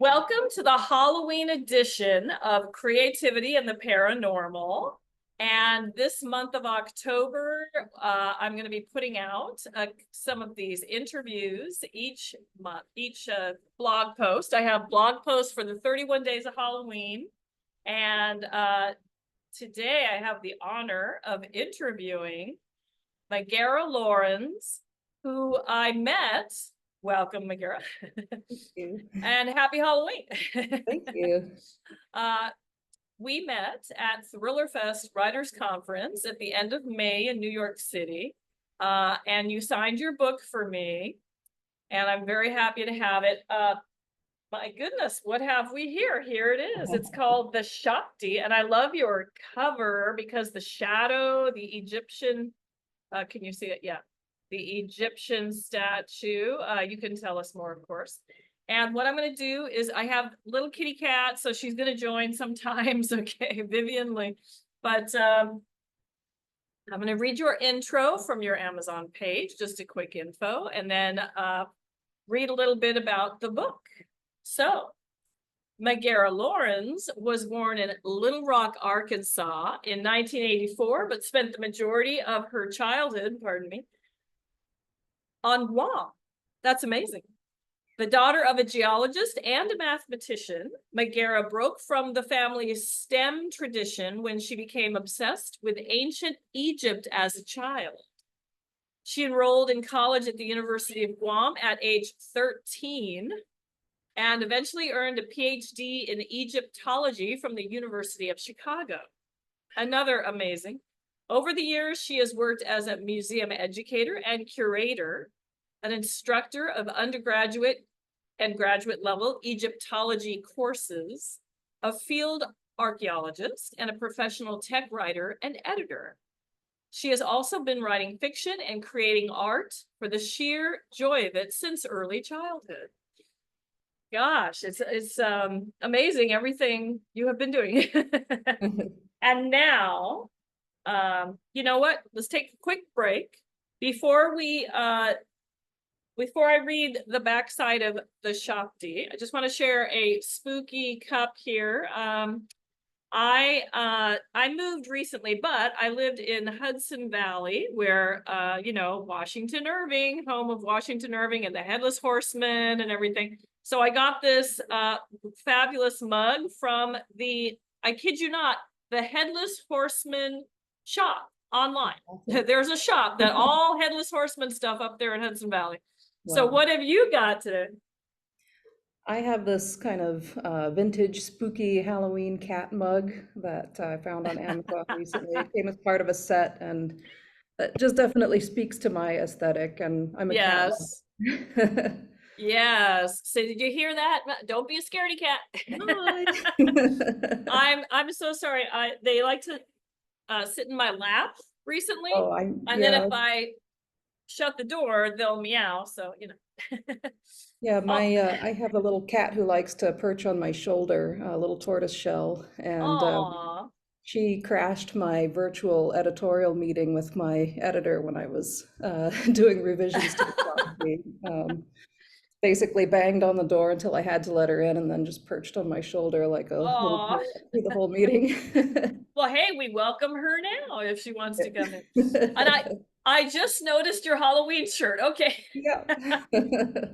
Welcome to the Halloween edition of Creativity and the Paranormal. And this month of October, I'm going to be putting out some of these interviews each month, each blog post. I have blog posts for the 31 days of Halloween. And today I have the honor of interviewing Megaera Lorenz, who I met. Welcome, Megaera. Thank you. And happy Halloween. Thank you. We met at Thriller Fest Writers Conference at the end of May in New York City. And you signed your book for me. And I'm very happy to have it. My goodness, what have we here? Here it is. It's called The Shakti. And I love your cover because the shadow, the Egyptian, can you see it? Yeah. The Egyptian statue. You can tell us more, of course. And what I'm going to do is I have little kitty cat, so she's going to join sometimes. Okay, Vivian Lee. But I'm going to read your intro from your Amazon page, just a quick info, and then read a little bit about the book. So, Megaera Lorenz was born in Little Rock, Arkansas in 1984, but spent the majority of her childhood, on Guam. That's amazing. The daughter of a geologist and a mathematician, Megaera broke from the family's STEM tradition when she became obsessed with ancient Egypt as a child. She enrolled in college at the University of Guam at age 13 and eventually earned a PhD in Egyptology from the University of Chicago. Another amazing. Over the years, she has worked as a museum educator and curator, an instructor of undergraduate and graduate level Egyptology courses, a field archaeologist, and a professional tech writer and editor. She has also been writing fiction and creating art for the sheer joy of it since early childhood. Gosh, it's amazing everything you have been doing. And now, you know what? Let's take a quick break before I read the backside of the Shakti. I just want to share a spooky cup here. I moved recently, but I lived in Hudson Valley, where Washington Irving, home of Washington Irving and the Headless Horseman and everything. So I got this fabulous mug from I kid you not, the Headless Horseman shop online. There's a shop that all Headless Horseman stuff up there in Hudson Valley. Wow. So what have you got today? I have this kind of vintage spooky Halloween cat mug that I found on Amazon recently. It came as part of a set, and it just definitely speaks to my aesthetic, and I'm a cat lover. Yes. So did you hear that? Don't be a scaredy cat. I'm so sorry. They like to sit in my lap recently. Then if I shut the door, they'll meow. So, Yeah, I have a little cat who likes to perch on my shoulder, a little tortoise shell, and she crashed my virtual editorial meeting with my editor when I was doing revisions to the copy. Basically banged on the door until I had to let her in, and then just perched on my shoulder like a little girl through the whole meeting. Well, hey, we welcome her now if she wants to come in. And I just noticed your Halloween shirt. Okay. Yeah.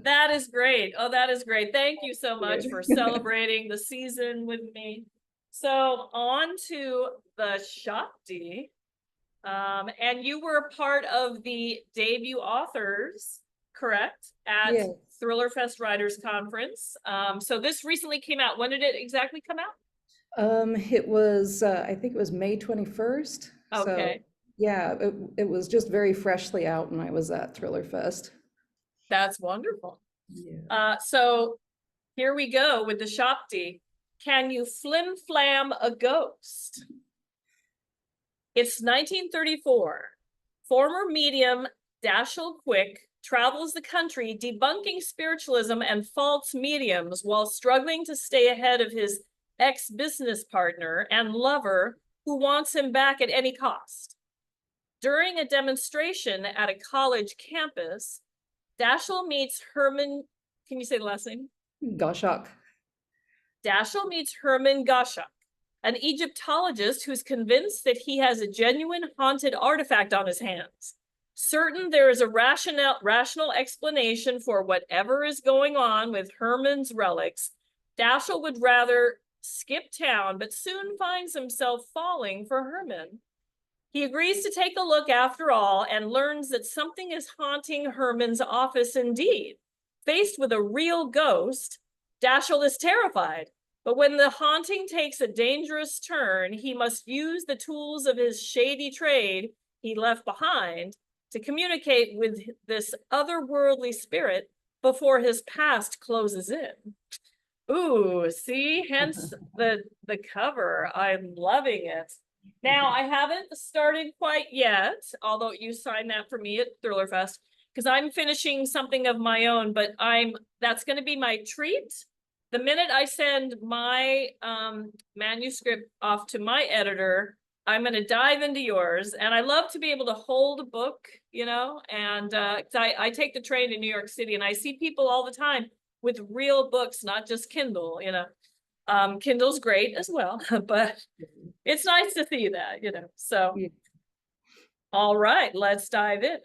That is great. Oh, that is great. Thank you so much for celebrating the season with me. So on to the Shakti. And you were part of the debut authors, correct? At Thriller Fest Writers Conference. So this recently came out. When did it exactly come out? It was, I think it was May 21st. Okay. So, yeah, it was just very freshly out when I was at Thriller Fest. That's wonderful. Yeah. So here we go with the Shakti. Can you flim flam a ghost? It's 1934. Former medium Dashiell Quick travels the country debunking spiritualism and false mediums while struggling to stay ahead of his ex-business partner and lover who wants him back at any cost. During a demonstration at a college campus, Dashiell meets Herman, can you say the last name? Goshawk. Dashiell meets Herman Goshak, an Egyptologist who's convinced that he has a genuine haunted artifact on his hands. Certain there is a rational explanation for whatever is going on with Herman's relics, Dashiell would rather skip town, but soon finds himself falling for Herman. He agrees to take a look after all and learns that something is haunting Herman's office indeed. Faced with a real ghost, Dashiell is terrified, but when the haunting takes a dangerous turn, he must use the tools of his shady trade he left behind to communicate with this otherworldly spirit before his past closes in. Ooh, see, hence the cover. I'm loving it. Now, I haven't started quite yet, although you signed that for me at Thriller Fest, because I'm finishing something of my own, but that's going to be my treat. The minute I send my manuscript off to my editor, I'm going to dive into yours. And I love to be able to hold a book, you know, and I take the train to New York City and I see people all the time with real books, not just Kindle, you know. Kindle's great as well, but it's nice to see that, you know. So, Yeah. all right, let's dive in.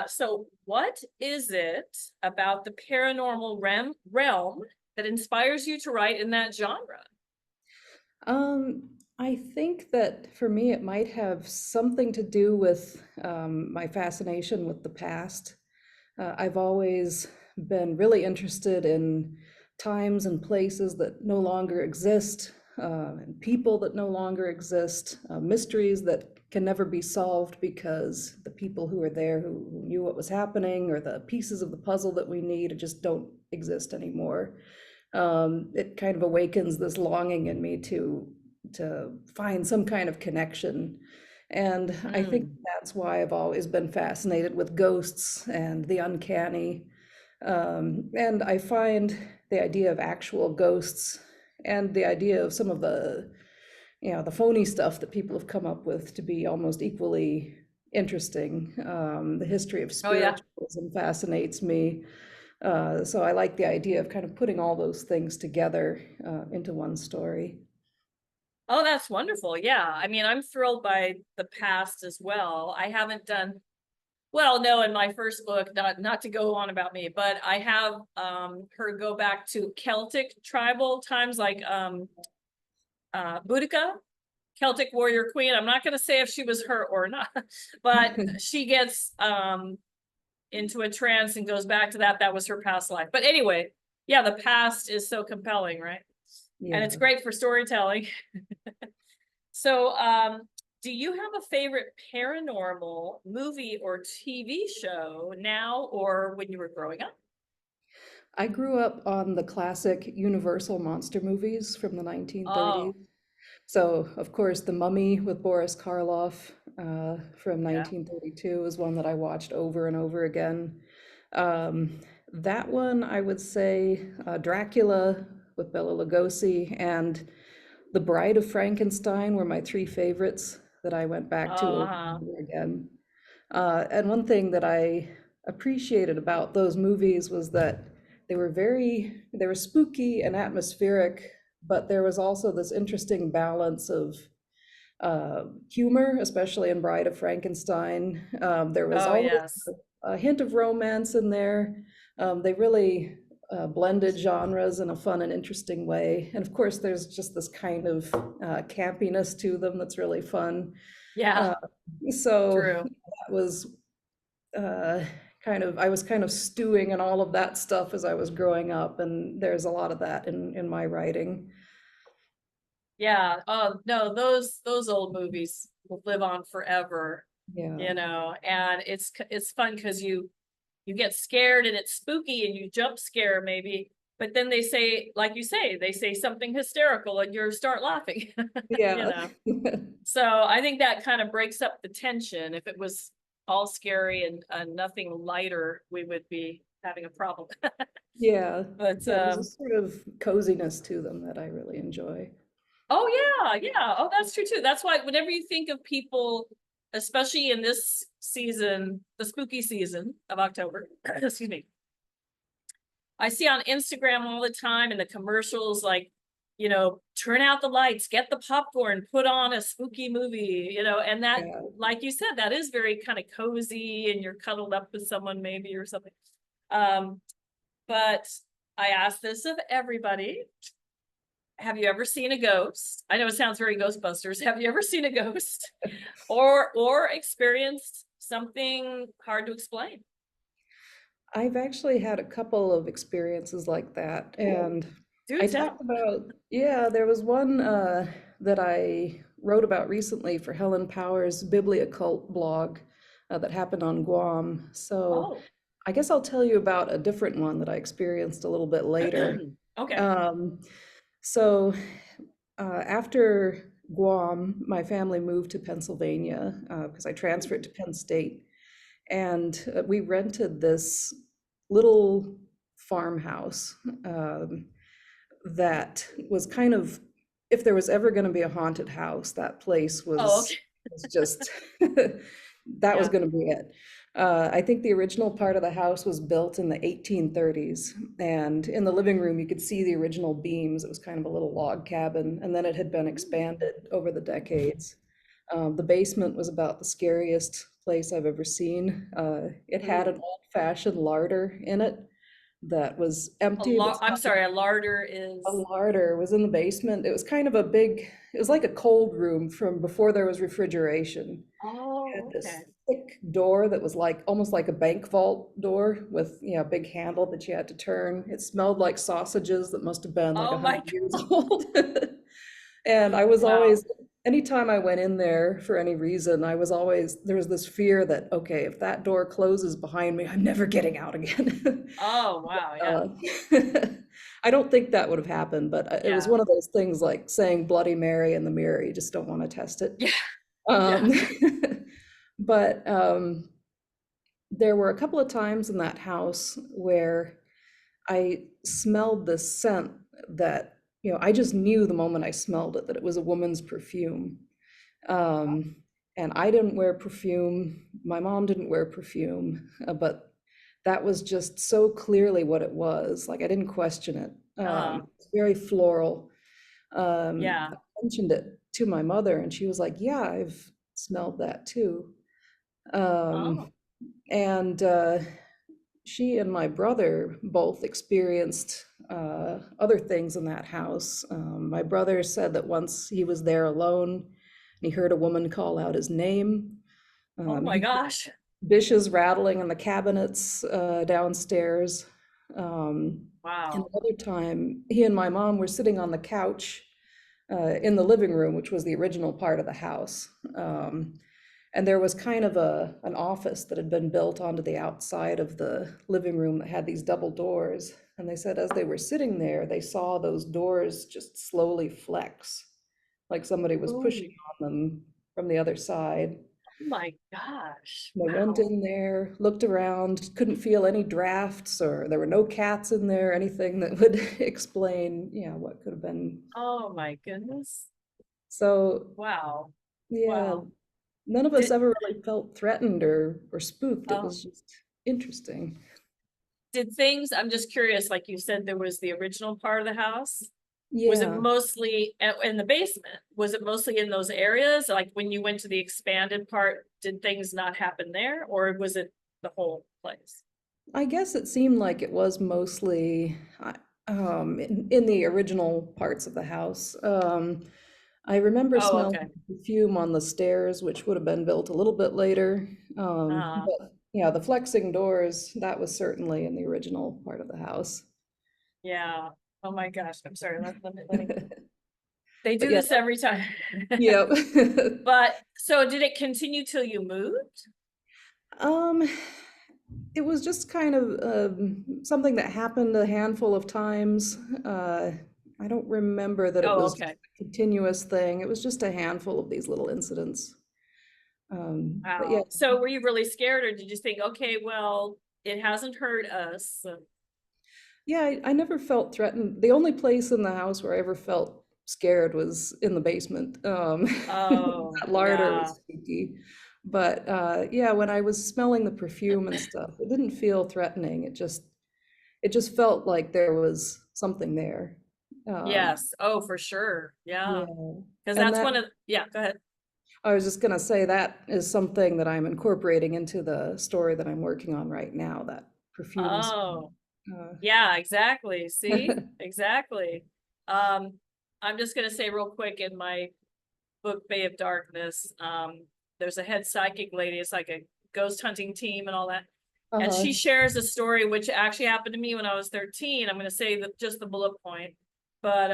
So what is it about the paranormal realm that inspires you to write in that genre? I think that for me, it might have something to do with my fascination with the past. I've always been really interested in times and places that no longer exist, and people that no longer exist, mysteries that can never be solved because the people who were there who knew what was happening or the pieces of the puzzle that we need just don't exist anymore. It kind of awakens this longing in me to find some kind of connection. And I think that's why I've always been fascinated with ghosts and the uncanny. And I find the idea of actual ghosts and the idea of some of the, you know, the phony stuff that people have come up with to be almost equally interesting. The history of Oh yeah. spiritualism fascinates me. So I like the idea of kind of putting all those things together into one story. Oh, that's wonderful. Yeah. I mean, I'm thrilled by the past as well. I haven't done, well, no, in my first book, not to go on about me, but I have her go back to Celtic tribal times, like Boudica, Celtic warrior queen. I'm not going to say if she was her or not, but she gets into a trance and goes back to that. That was her past life. But anyway, yeah, the past is so compelling, right? And it's Yeah. great for storytelling. So, do you have a favorite paranormal movie or TV show now or when you were growing up? I grew up on the classic Universal monster movies from the 1930s. Oh, So, of course, The Mummy with Boris Karloff from yeah. 1932 is one that I watched over and over again. Um, that one, I would say, Dracula with Bela Lugosi and The Bride of Frankenstein were my three favorites that I went back to over Uh-huh. and over again. And one thing that I appreciated about those movies was that they were spooky and atmospheric, but there was also this interesting balance of humor, especially in Bride of Frankenstein. There was Oh, always yes. a hint of romance in there. They really blended genres in a fun and interesting way. And of course, there's just this kind of campiness to them that's really fun. Yeah, Uh, so true. that was uh, I was kind of stewing in all of that stuff as I was growing up, and there's a lot of that in my writing. Yeah. Oh, no, those old movies will live on forever, Yeah. you know, and it's fun because you get scared and it's spooky and you jump scare maybe, but then they say, like you say, they say something hysterical and you start laughing, you Yeah. know. So I think that kind of breaks up the tension. If it was all scary and nothing lighter, we would be having a problem. Yeah. But Yeah, there's a sort of coziness to them that I really enjoy. oh yeah, yeah. Oh, that's true too. That's why whenever you think of people, especially in this season, the spooky season of October, excuse me, I see on Instagram all the time in the commercials, like turn out the lights, get the popcorn, put on a spooky movie, and that, Yeah. like you said, that is very kind of cozy, and you're cuddled up with someone maybe or something. But I ask this of everybody. Have you ever seen a ghost? I know it sounds very Ghostbusters. Have you ever seen a ghost or experienced something hard to explain? I've actually had a couple of experiences like that, Ooh, and do I tell. talked about, yeah, there was one that I wrote about recently for Helen Power's Biblioccult blog that happened on Guam. So Oh. I guess I'll tell you about a different one that I experienced a little bit later. Okay. Um, so after Guam, my family moved to Pennsylvania because I transferred to Penn State. And we rented this little farmhouse that was kind of, if there was ever going to be a haunted house, that place Oh, okay. was just, that was Yeah. going to be it. I think the original part of the house was built in the 1830s, and in the living room you could see the original beams. It was kind of a little log cabin, and then it had been expanded over the decades. The basement was about the scariest place I've ever seen. It had an Ooh. old-fashioned larder in it that was empty, but I'm sorry, a larder a is. larder was in the basement. It was kind of a big, it was like a cold room from before there was refrigeration. It Oh, had okay. this thick door that was like almost like a bank vault door with, a big handle that you had to turn. It smelled like sausages that must have been like Oh my 100 years old. And I was Wow. always, anytime I went in there for any reason, there was this fear that, okay, if that door closes behind me, I'm never getting out again. Oh wow, yeah. Uh, I don't think that would have happened, but it was Yeah. one of those things like saying Bloody Mary in the mirror. You just don't want to test it. Yeah. Yeah. Um, but there were a couple of times in that house where I smelled this scent that, I just knew the moment I smelled it that it was a woman's perfume. Um, and I didn't wear perfume. My mom didn't wear perfume, but that was just so clearly what it was. Like I didn't question it. Uh, It's very floral. yeah. I mentioned it to my mother, and she was like, "Yeah, I've smelled that too." Oh. Um, and she and my brother both experienced other things in that house. My brother said that once he was there alone, and he heard a woman call out his name. Oh my He gosh. dishes rattling in the cabinets downstairs. And Wow. another time, he and my mom were sitting on the couch in the living room, which was the original part of the house. And there was kind of an office that had been built onto the outside of the living room that had these double doors. And they said as they were sitting there, they saw those doors just slowly flex, like somebody was pushing Ooh. on them from the other side. Oh my gosh. They went Wow. in there, looked around, couldn't feel any drafts, or there were no cats in there, anything that would explain, what could have been. Oh my goodness. So, Wow. yeah, Wow. none of us Did ever really felt threatened or spooked. It oh was just interesting. did things, I'm just curious, like you said, there was the original part of the house. Was it Yeah, mostly in the basement? Was it mostly in those areas? Like when you went to the expanded part, did things not happen there, or was it the whole place? I guess it seemed like it was mostly in the original parts of the house. I remember Oh, smelling okay. perfume on the stairs, which would have been built a little bit later. Uh, But yeah, the flexing doors, that was certainly in the original part of the house. yeah. Oh my gosh. I'm sorry. They But do yeah, this every time. yeah. But so did it continue till you moved? Um, it was just kind of something that happened a handful of times. I don't remember that it Oh, was okay. a continuous thing. It was just a handful of these little incidents. But yeah, Wow. So were you really scared, or did you think, okay, well, it hasn't hurt us? yeah, I never felt threatened. The only place in the house where I ever felt scared was in the basement. Oh, That larder yeah. was spooky. But yeah, when I was smelling the perfume and stuff, it didn't feel threatening. It just felt like there was something there. Yes. Oh, for sure. Yeah. Yeah. Because And that's that, one of, yeah, go ahead. I was just gonna say that is something that I'm incorporating into the story that I'm working on right now, that perfume Oh, smell. Uh, yeah, exactly. See, exactly. Um, I'm just gonna say real quick in my book Bay of Darkness, there's a head psychic lady. It's like a ghost hunting team and all that. And uh-huh. she shares a story which actually happened to me when I was 13. I'm going to say that just the bullet point. But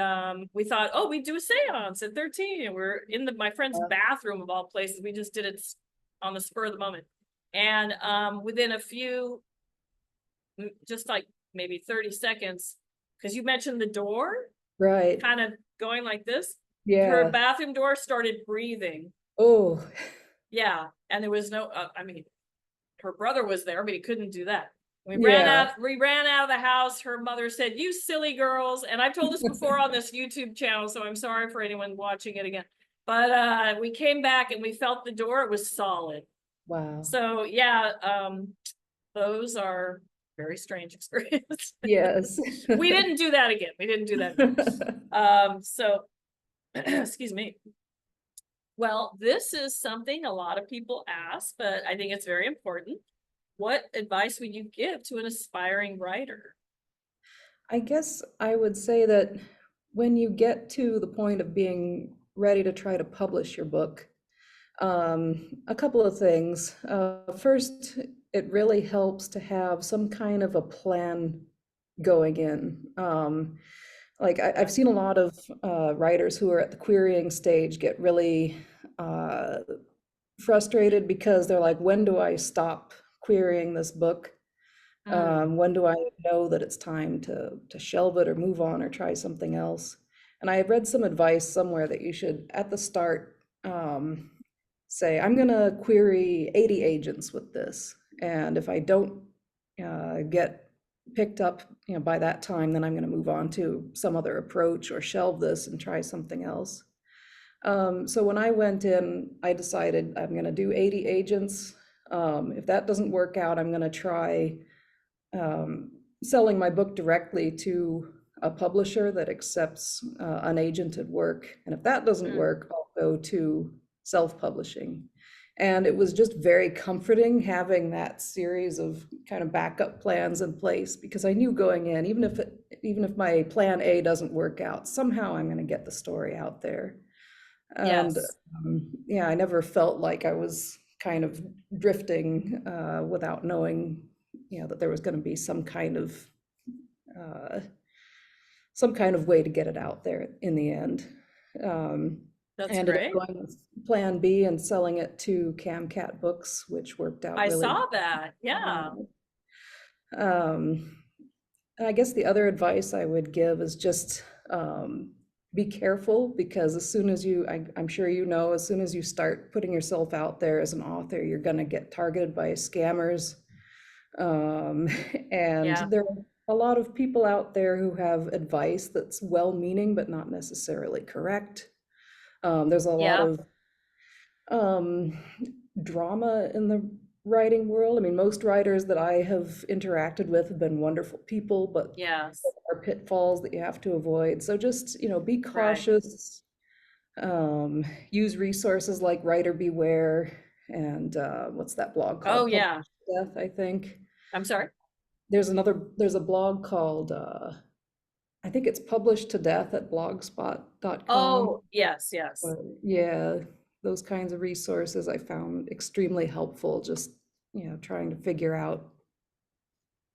we thought, oh, we do a seance at 13. And we're in my friend's bathroom of all places. We just did it on the spur of the moment. And within a few, just like maybe 30 seconds, because you mentioned the door Right. kind of going like this, her Yeah. bathroom door started breathing. Oh, Yeah. And there was no, I mean, her brother was there, but he couldn't do that. We ran yeah. out, we ran out of the house. Her mother said, "You silly girls." And I've told this before on this YouTube channel, so I'm sorry for anyone watching it again. But we came back and we felt the door, it was solid. Wow. So yeah, those are very strange experiences. Yes. We didn't do that again. We didn't do that again. So excuse me. Well, this is something a lot of people ask, but I think it's very important. What advice would you give to an aspiring writer? I guess I would say that when you get to the point of being ready to try to publish your book, a couple of things. First, it really helps to have some kind of a plan going in. Like I've seen a lot of writers who are at the querying stage get really uh, frustrated because they're like, when do I stop querying this book? Mm, When do I know that it's time to shelve it or move on or try something else? And I read some advice somewhere that you should, at the start, say, I'm going to query 80 agents with this. And if I don't get picked up, by that time, then I'm going to move on to some other approach or shelve this and try something else. So when I went in, I decided I'm going to do 80 agents. If that doesn't work out, I'm going to try selling my book directly to a publisher that accepts unagented work. And if that doesn't mm, work, I'll go to self-publishing. And it was just very comforting having that series of kind of backup plans in place, because I knew going in, even if my plan A doesn't work out, somehow I'm going to get the story out there. And yes. yeah, I never felt like I was kind of drifting without knowing, that there was going to be uh, some kind of way to get it out there in the end. Um, I That's ended up great. going with Plan B and selling it to Camcat Books, which worked out I really saw that. Yeah. well. Um, and I guess the other advice I would give is just be careful, because as soon as I'm sure as soon as you start putting yourself out there as an author, you're going to get targeted by scammers. Um, and Yeah. there are a lot of people out there who have advice that's well-meaning but not necessarily correct. There's a lot Yeah. of um, drama in the writing world. I mean, most writers that I have interacted with have been wonderful people, but Yes. there are pitfalls that you have to avoid. So just, be Right. cautious, use resources like Writer Beware, and what's that blog Oh, called? Publish yeah. Death, I think. I'm sorry. There's a blog called, I think it's Published to Death at blogspot.com. Oh, yes. Yes. But yeah, those kinds of resources I found extremely helpful, just, trying to figure out,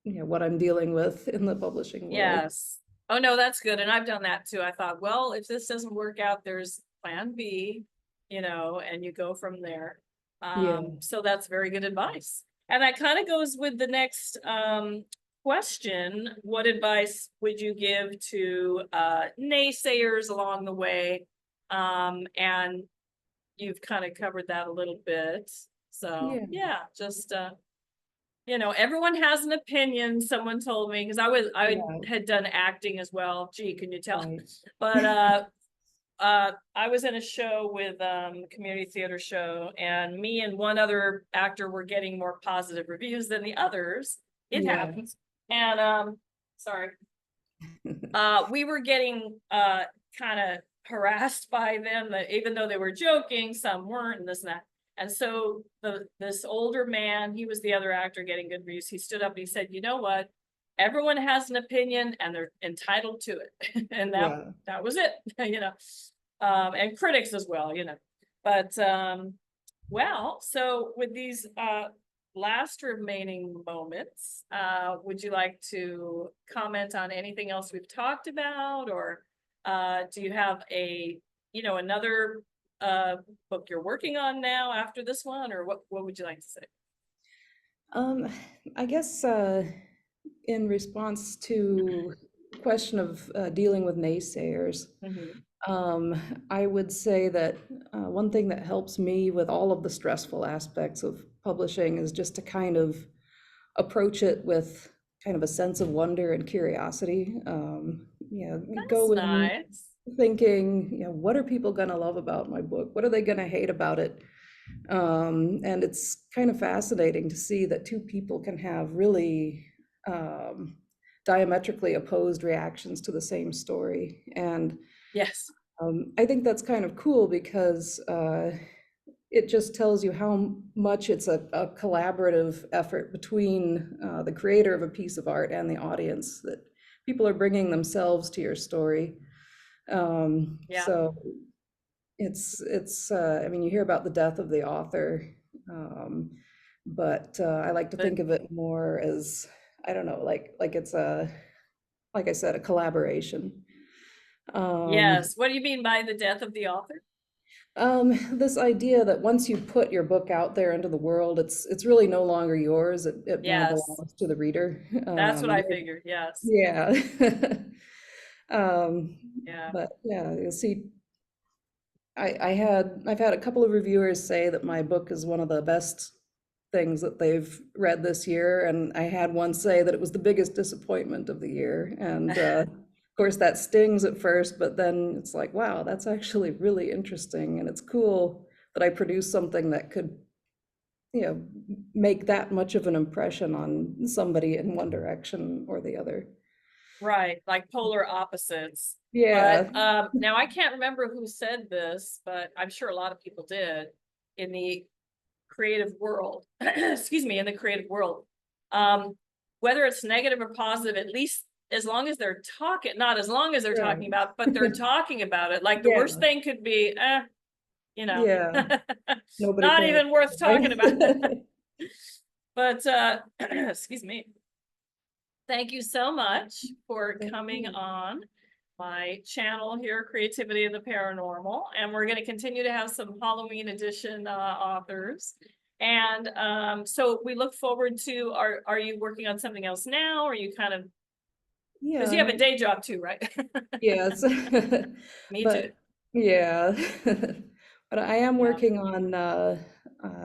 what I'm dealing with in the publishing world. Yes. Oh, no, that's good. And I've done that too. I thought, well, if this doesn't work out, there's plan B, and you go from there. Yeah, So that's very good advice. And that kind of goes with the next question. What advice would you give to naysayers along the way? And you've kind of covered that a little bit. So yeah, yeah, just everyone has an opinion, someone told me, because I yeah, had done acting as well. Gee, can you tell? right. But I was in a show with community theater show, and me and one other actor were getting more positive reviews than the others. It Yeah, happens. And sorry. we were getting kind of harassed by them, that even though they were joking, some weren't, and this and that. And so this older man, he was the other actor getting good reviews. He stood up and he said, "You know what? Everyone has an opinion and they're entitled to it." And Yeah. that was it, you know. And critics as well, you know. But well, so with these last remaining moments, would you like to comment on anything else we've talked about, or do you have another book you're working on now after this one, or what would you like to say? Um, I guess in response to the question of dealing with naysayers, Mhm. I would say that one thing that helps me with all of the stressful aspects of publishing is just to kind of approach it with kind of a sense of wonder and curiosity. That's Go in nice. thinking, what are people going to love about my book? What are they going to hate about it? And it's kind of fascinating to see that two people can have really diametrically opposed reactions to the same story. And Yes. I think that's kind of cool because it just tells you how much it's a collaborative effort between the creator of a piece of art and the audience, that people are bringing themselves to your story. Yeah. So I mean, you hear about the death of the author, but I like to But think of it more as, I don't know, like it's like I said, a collaboration. Um, yes, what do you mean by the death of the author? this idea that once you put your book out there into the world, it's really no longer yours. It now Yes, belongs to the reader. that's what I figured. Yes. Yeah. Um, Yeah. but yeah, you'll see. I've had a couple of reviewers say that my book is one of the best things that they've read this year, and I had one say that it was the biggest disappointment of the year. And of course, that stings at first, but then it's like, wow, that's actually really interesting, and it's cool that I produced something that could, make that much of an impression on somebody in one direction or the other. Right, like polar opposites. But Yeah, now I can't remember who said this, but I'm sure a lot of people did in the creative world. Excuse me, in the creative world. Um, Whether it's negative or positive, at least as long as they're talking, not as long as they're talking right. about, but they're talking about it. Like the Yeah, worst thing could be, you know, yeah. Nobody not cares, even worth talking about. right? But excuse me. Thank you so much for Thank coming you. on my channel here, Creativity of the Paranormal. And we're going to continue to have some Halloween edition authors. And so we look forward to, are you working on something else now? Or are you kind of, because you have Yeah, a day job too, right? yes. Me too. But yeah. But I am Yeah. working on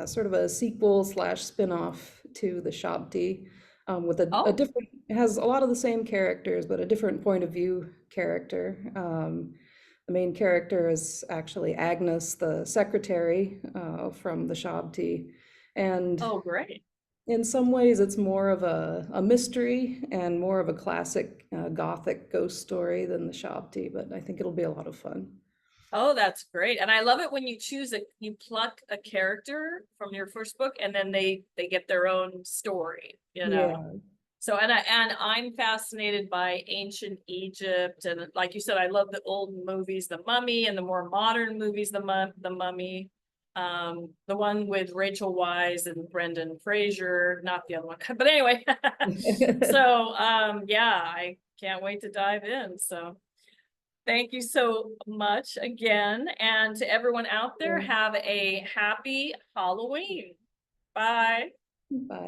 sort of a sequel slash spin-off to the Shabti, with a Oh, different, it has a lot of the same characters, but a different point of view character. The main character is actually Agnes, the secretary from the Shabti. And oh, great. in some ways, it's more of a mystery and more of a classic Gothic ghost story than the Shabti, but I think it'll be a lot of fun. Oh, that's great. And I love it when you choose it, you pluck a character from your first book and then they get their own story, you know. Yeah, So and I'm fascinated by ancient Egypt, and like you said, I love the old movies, The Mummy, and the more modern movies, The Mummy, the one with Rachel Weisz and Brendan Fraser, not the other one, but anyway. So yeah, I can't wait to dive in. So thank you so much again, and to everyone out there, yeah. have a happy Halloween. Bye. Bye.